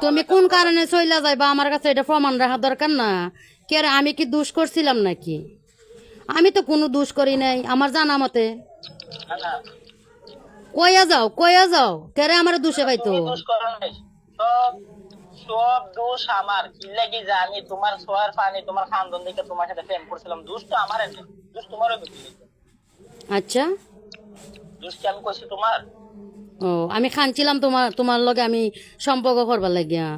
তুমি কোন কারণে চইলা যাইবা আমার কাছে এটা প্রমাণ রাখা দরকার না। কে রে, আমি কি দোষ করছিলাম নাকি? আমি তো কোনো দোষ করি নাই আমার জানা মতে। কইয়া যাও কে রে আমার দোষে পাইতো? সব দোষ আমার। কি লাগি যে আমি তোমার সোয়ার পানি তোমার খানদান দেখে তোমার সাথে প্রেম করছিলাম, দোষ তো আমার, দোষ তোমার। আচ্ছা, দোষ কি আমি কইছি তোমার? ও আমি খানছিলাম তোমার লগে আমি সম্পর্ক করবার লাগিয়া।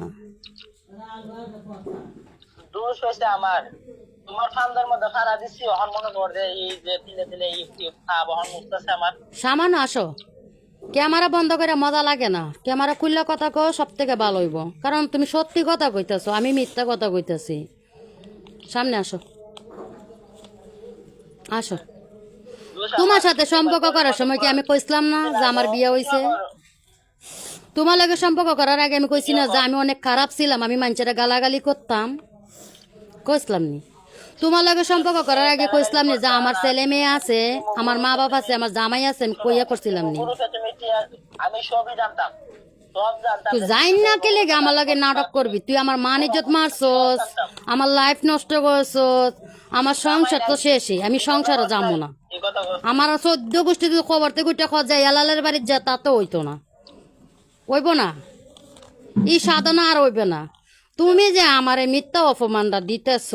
দোষ হয়েছে আমার। তোমার খানদার মধ্যে ফাড়া দিচ্ছি, অহন মনে কর যে এই যে তিলে তিলে এই বহন মুক্তাছে আমার। সামান্য আসো, ক্যামেরা বন্ধ করে মজা লাগে না। ক্যামেরা খুললে কথা কো, সব থেকে ভালো হইব। কারণ তুমি সত্যি কথা কইতেছো, আমি মিথ্যা কথা কইতেছি। সামনে আসো, আসো। তোমার সাথে সম্পর্ক করার সময় কি আমি কইছিলাম না যে আমার বিয়ে হইছে? তোমার লগে সম্পর্ক করার আগে আমি কইছি না যে আমি অনেক খারাপ ছিলাম, আমি মানুষেরা গালাগালি করতাম? কইছিলাম নি? তোমার লগে সম্পর্ক করার আগে কইছিলাম নি যে আমার ছেলে মেয়ে আছে, আমার মা বাবা আছে, আমার জামাই আছে? আমি কইয়া করছিলাম নি? আমি সবই জানতাম, সব জানতাম। তুই যাই না কে লেগে আমার লগে নাটক করবি? তুই আমার মান ইজ্জত মারছস, আমার লাইফ নষ্ট করছস, আমার সংসার তো শেষই। আমি সংসারও যাবো না। আমার 14 গোষ্ঠী তুই খবর থেকে উঠে খোঁজাই এলালের বাড়ির যা, তা তো হইতো না, হইব না। এই সাধনা আর হইবে না। তুমি যে আমারে মিথ্যা অপমানটা দিতেছ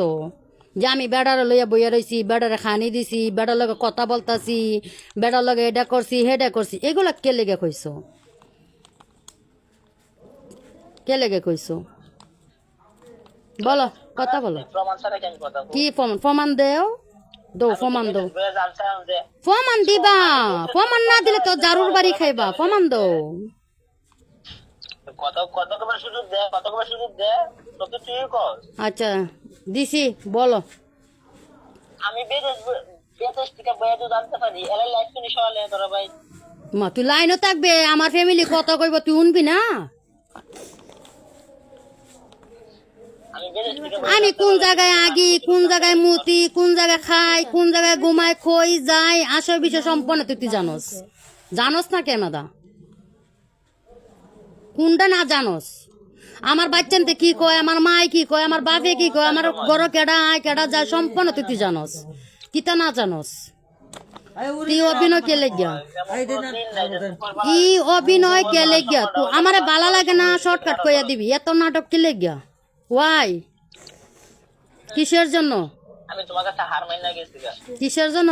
যে আমি বেড়ারে লইয়া বইয়া রইছি, বেড়ারে খানি দিছি, বেড়ার লগে কথা বলতাছি, বেড়ার লগে এটা করছি হেডা করছি, এগুলা কে লেগে কইছো? কে লেগে কইছো? বলো, কথা বলো। কি প্রমাণ? প্রমাণ দেও, প্রমাণ দো। প্রমাণ দিবা? প্রমাণ না দিলে তো জারুর বাড়ি খাইবা। প্রমাণ দো। আচ্ছা দিছি, বলো। আমি বিদেশ থেকে বইয়া তো জানতে পারি, এলাই লাইফ শুনি সকালে তোরা ভাই। মা তুই লাইনও থাকবে, আমার ফ্যামিলি কত কইব তুই শুনবি না? আমি কোন জায়গায় আগি, কোন জায়গায় মুতি, কোন জায়গায় খাই, কোন জায়গায় ঘুমাই, খই যাই, আসে বিষয় সম্পন্ন তুই জানোস? জানোস না কেমাদা? কোনটা না জানোস? আমার বাচ্চানতে কি কয়, আমার মায় কি কয়, আমার বাপে কি কয়, আমার ঘর কেডা আয় কেডা যায়, সম্পন্ন তুই জানোস? কিতা না জানোস? তুই অভিনয় কে লেগিয়া? ই অভিনয় কে লেগিয়া? তুই আমারে ভালো লাগে না শর্টকাট কইয়া দিবি, এত নাটক কে লেগিয়া? ওয়াই? কিসের জন্য? আমি তোমার কাছে হার মাইনা গেছি। কিসের জন্য?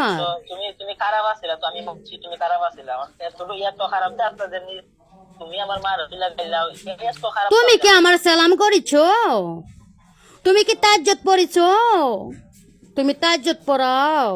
তুমি খারাপ আছিলা তো, আমি ভাবছি তুমি খারাপ আছিলা। এত খারাপ যে তুমি আমার মার লাগাইলাও, এত খারাপ। তুমি কি আমার সালাম করিছ? তুমি কি তাজ্জত পড়িছ? তুমি তাজ্জত পড়াও?